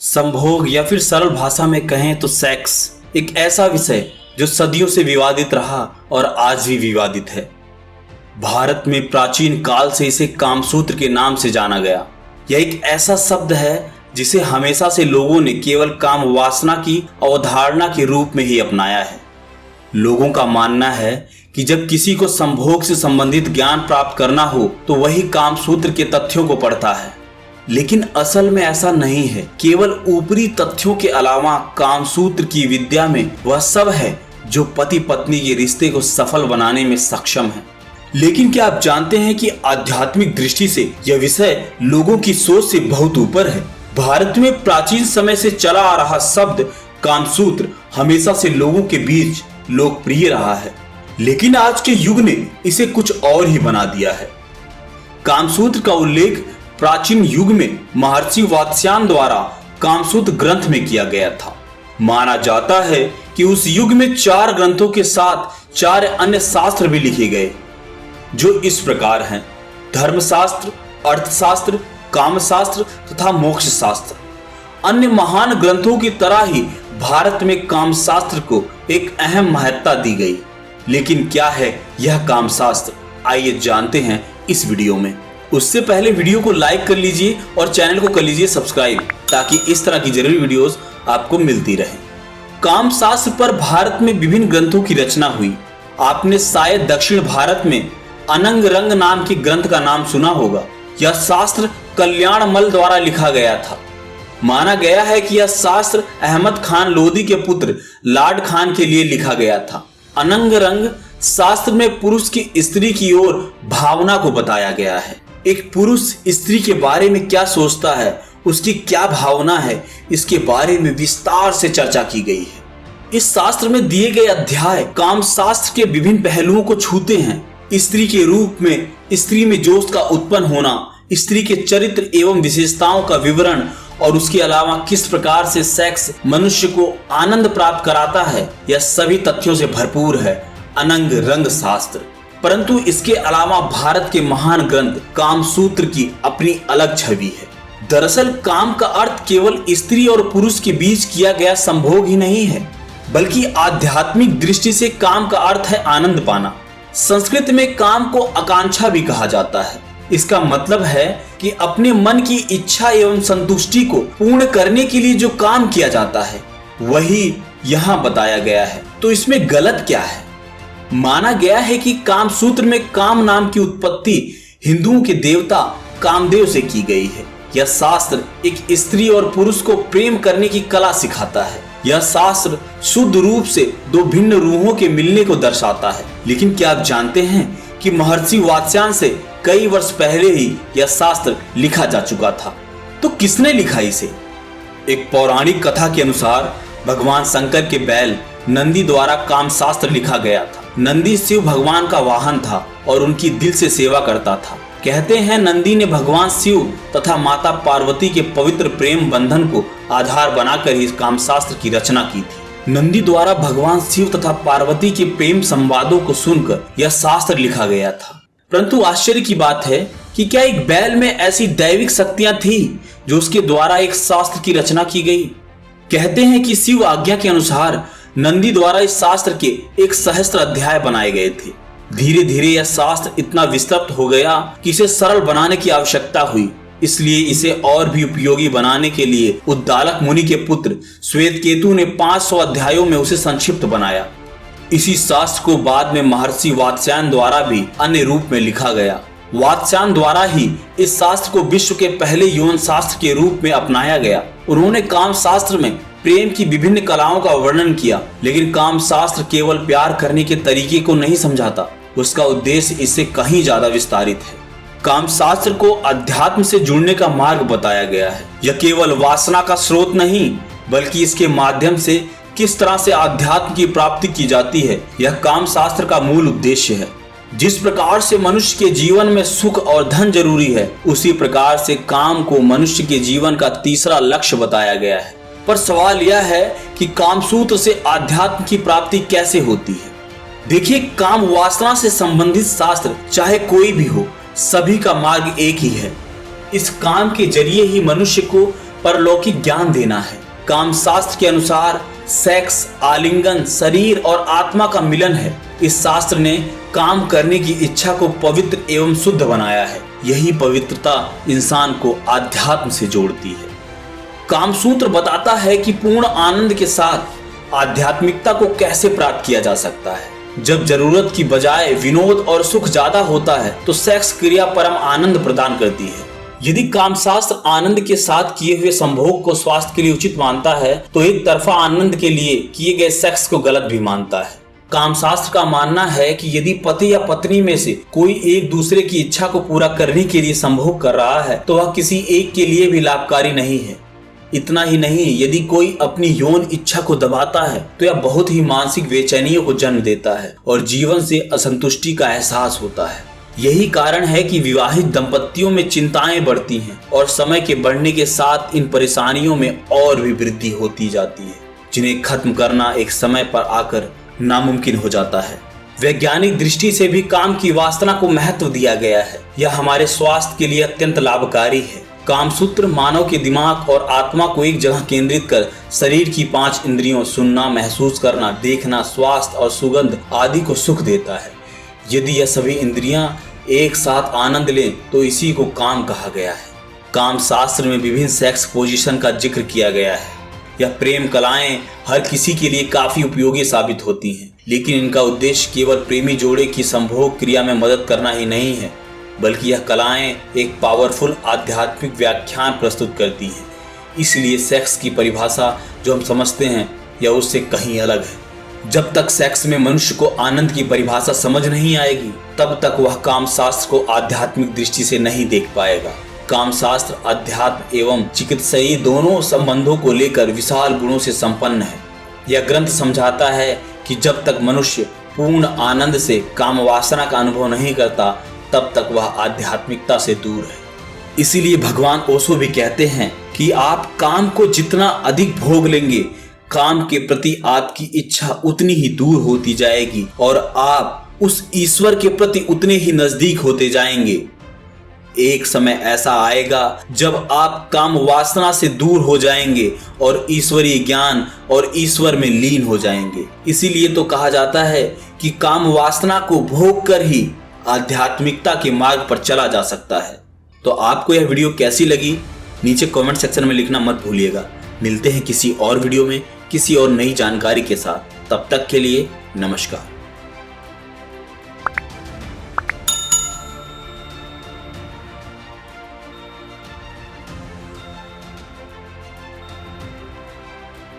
संभोग या फिर सरल भाषा में कहें तो सेक्स एक ऐसा विषय जो सदियों से विवादित रहा और आज भी विवादित है। भारत में प्राचीन काल से इसे कामसूत्र के नाम से जाना गया। यह एक ऐसा शब्द है जिसे हमेशा से लोगों ने केवल काम वासना की अवधारणा के रूप में ही अपनाया है। लोगों का मानना है कि जब किसी को संभोग से संबंधित ज्ञान प्राप्त करना हो तो वही कामसूत्र के तथ्यों को पढ़ता है, लेकिन असल में ऐसा नहीं है। केवल ऊपरी तथ्यों के अलावा कामसूत्र की विद्या में वह सब है जो पति पत्नी के रिश्ते को सफल बनाने में सक्षम है। लेकिन क्या आप जानते हैं कि आध्यात्मिक दृष्टि से यह विषय लोगों की सोच से बहुत ऊपर है। भारत में प्राचीन समय से चला आ रहा शब्द कामसूत्र हमेशा से लोगों के बीच लोकप्रिय रहा है, लेकिन आज के युग ने इसे कुछ और ही बना दिया है। कामसूत्र का उल्लेख प्राचीन युग में महर्षि वात्स्यायन द्वारा कामसूत्र ग्रंथ में किया गया था। माना जाता है कि उस युग में 4 ग्रंथों के साथ 4 अन्य शास्त्र भी लिखे गए, जो इस प्रकार हैं: धर्मशास्त्र, अर्थशास्त्र, कामशास्त्र तथा मोक्ष शास्त्र। अन्य महान ग्रंथों की तरह ही भारत में कामशास्त्र को एक अहम महत्ता दी गई। लेकिन क्या है यह कामशास्त्र, आइए जानते हैं इस वीडियो में। उससे पहले वीडियो को लाइक कर लीजिए और चैनल को कर लीजिए सब्सक्राइब, ताकि इस तरह की जरूरी वीडियोस आपको मिलती रहे। कामशास्त्र पर भारत में विभिन्न ग्रंथों की रचना हुई। आपने शायद दक्षिण भारत में अनंग रंग नाम के ग्रंथ का नाम सुना होगा। यह शास्त्र कल्याणमल द्वारा लिखा गया था। माना गया है कि यह शास्त्र अहमद खान लोदी के पुत्र लाड खान के लिए लिखा गया था। अनंग रंग शास्त्र में पुरुष की स्त्री की ओर भावना को बताया गया है। एक पुरुष स्त्री के बारे में क्या सोचता है, उसकी क्या भावना है, इसके बारे में विस्तार से चर्चा की गई है। इस शास्त्र में दिए गए अध्याय कामशास्त्र के विभिन्न पहलुओं को छूते हैं। स्त्री के रूप में स्त्री में जोश का उत्पन्न होना, स्त्री के चरित्र एवं विशेषताओं का विवरण और उसके अलावा किस प्रकार से सेक्स मनुष्य को आनंद प्राप्त कराता है, यह सभी तथ्यों से भरपूर है अनंग रंग शास्त्र। परंतु इसके अलावा भारत के महान ग्रंथ कामसूत्र की अपनी अलग छवि है। दरअसल काम का अर्थ केवल स्त्री और पुरुष के बीच किया गया संभोग ही नहीं है, बल्कि आध्यात्मिक दृष्टि से काम का अर्थ है आनंद पाना। संस्कृत में काम को आकांक्षा भी कहा जाता है। इसका मतलब है कि अपने मन की इच्छा एवं संतुष्टि को पूर्ण करने के लिए जो काम किया जाता है वही यहाँ बताया गया है। तो इसमें गलत क्या है? माना गया है कि कामसूत्र में काम नाम की उत्पत्ति हिंदुओं के देवता कामदेव से की गई है। यह शास्त्र एक स्त्री और पुरुष को प्रेम करने की कला सिखाता है। यह शास्त्र शुद्ध रूप से 2 भिन्न रूहों के मिलने को दर्शाता है। लेकिन क्या आप जानते हैं कि महर्षि वात्स्यायन से कई वर्ष पहले ही यह शास्त्र लिखा जा चुका था। तो किसने लिखा इसे? एक पौराणिक कथा के अनुसार भगवान शंकर के बैल नंदी द्वारा कामशास्त्र लिखा गया था। नंदी शिव भगवान का वाहन था और उनकी दिल से सेवा करता था। कहते हैं नंदी ने भगवान शिव तथा माता पार्वती के पवित्र प्रेम बंधन को आधार बनाकर इस कामशास्त्र की रचना की थी। नंदी द्वारा भगवान शिव तथा पार्वती के प्रेम संवादों को सुनकर यह शास्त्र लिखा गया था। परंतु आश्चर्य की बात है कि क्या एक बैल में ऐसी दैविक शक्तियां थी जो उसके द्वारा एक शास्त्र की रचना की गई? कहते हैं कि शिव आज्ञा के अनुसार नंदी द्वारा इस शास्त्र के 1 सहस्त्र अध्याय बनाए गए थे। धीरे धीरे यह शास्त्र इतना विस्तृत हो गया कि इसे सरल बनाने की आवश्यकता हुई। इसलिए इसे और भी उपयोगी बनाने के लिए उद्दालक मुनि के पुत्र श्वेतकेतु ने 500 अध्यायों में उसे संक्षिप्त बनाया। इसी शास्त्र को बाद में महर्षि वात्स्यायन द्वारा भी अन्य रूप में लिखा गया। वात्स्यायन द्वारा ही इस शास्त्र को विश्व के पहले यौन शास्त्र के रूप में अपनाया गया। उन्होंने काम शास्त्र में प्रेम की विभिन्न कलाओं का वर्णन किया, लेकिन काम शास्त्र केवल प्यार करने के तरीके को नहीं समझाता, उसका उद्देश्य इससे कहीं ज्यादा विस्तारित है। काम शास्त्र को अध्यात्म से जुड़ने का मार्ग बताया गया है। यह केवल वासना का स्रोत नहीं, बल्कि इसके माध्यम से किस तरह से अध्यात्म की प्राप्ति की जाती है, यह काम शास्त्र का मूल उद्देश्य है। जिस प्रकार से मनुष्य के जीवन में सुख और धन जरूरी है, उसी प्रकार से काम को मनुष्य के जीवन का तीसरा लक्ष्य बताया गया है। पर सवाल यह है कि कामसूत्र से आध्यात्म की प्राप्ति कैसे होती है? देखिए, काम वासना से संबंधित शास्त्र चाहे कोई भी हो, सभी का मार्ग एक ही है। इस काम के जरिए ही मनुष्य को परलौकिक ज्ञान देना है। कामशास्त्र के अनुसार सेक्स आलिंगन शरीर और आत्मा का मिलन है। इस शास्त्र ने काम करने की इच्छा को पवित्र एवं शुद्ध बनाया है। यही पवित्रता इंसान को आध्यात्म से जोड़ती है। कामसूत्र बताता है कि पूर्ण आनंद के साथ आध्यात्मिकता को कैसे प्राप्त किया जा सकता है। जब जरूरत की बजाय विनोद और सुख ज्यादा होता है तो सेक्स क्रिया परम आनंद प्रदान करती है। यदि कामशास्त्र आनंद के साथ किए हुए संभोग को स्वास्थ्य के लिए उचित मानता है तो एक तरफा आनंद के लिए किए गए सेक्स को गलत भी मानता है। कामशास्त्र का मानना है कि यदि पति या पत्नी में से कोई एक दूसरे की इच्छा को पूरा करने के लिए संभोग कर रहा है तो वह किसी एक के लिए भी लाभकारी नहीं है। इतना ही नहीं, यदि कोई अपनी यौन इच्छा को दबाता है तो यह बहुत ही मानसिक बेचैनियों को जन्म देता है और जीवन से असंतुष्टि का एहसास होता है। यही कारण है कि विवाहित दंपतियों में चिंताएं बढ़ती हैं और समय के बढ़ने के साथ इन परेशानियों में और भी वृद्धि होती जाती है, जिन्हें खत्म करना एक समय पर आकर नामुमकिन हो जाता है। वैज्ञानिक दृष्टि से भी काम की वासना को महत्व दिया गया है। यह हमारे स्वास्थ्य के लिए अत्यंत लाभकारी है। कामसूत्र मानव के दिमाग और आत्मा को एक जगह केंद्रित कर शरीर की 5 इंद्रियों सुनना, महसूस करना, देखना, स्वास्थ्य और सुगंध आदि को सुख देता है। यदि यह सभी इंद्रियां एक साथ आनंद लें तो इसी को काम कहा गया है। काम शास्त्र में विभिन्न सेक्स पोजीशन का जिक्र किया गया है। यह प्रेम कलाएं हर किसी के लिए काफी उपयोगी साबित होती हैं, लेकिन इनका उद्देश्य केवल प्रेमी जोड़े की संभोग क्रिया में मदद करना ही नहीं है, बल्कि यह कलाएं एक पावरफुल आध्यात्मिक व्याख्यान प्रस्तुत करती हैं। इसलिए सेक्स की परिभाषा जो हम समझते हैं यह उससे कहीं अलग है। जब तक सेक्स में मनुष्य को आनंद की परिभाषा समझ नहीं आएगी तब तक वह कामशास्त्र को आध्यात्मिक दृष्टि से नहीं देख पाएगा। कामशास्त्र अध्यात्म एवं चिकित्सीय दोनों संबंधों को लेकर विशाल गुणों से संपन्न है। यह ग्रंथ समझाता है कि जब तक मनुष्य पूर्ण आनंद से काम वासना का अनुभव नहीं करता तब तक वह आध्यात्मिकता से दूर है। इसीलिए भगवान ओशो भी कहते हैं कि आप काम को जितना अधिक भोग लेंगे काम के प्रति आपकी इच्छा उतनी ही दूर होती जाएगी और आप उस ईश्वर के प्रति उतने ही नजदीक होते जाएंगे। एक समय ऐसा आएगा जब आप काम वासना से दूर हो जाएंगे और ईश्वरीय ज्ञान और ईश्वर में लीन हो जाएंगे। इसीलिए तो कहा जाता है कि काम वासना को भोग कर ही आध्यात्मिकता के मार्ग पर चला जा सकता है। तो आपको यह वीडियो कैसी लगी नीचे कमेंट सेक्शन में लिखना मत भूलिएगा। मिलते हैं किसी और वीडियो में किसी और नई जानकारी के साथ। तब तक के लिए नमस्कार।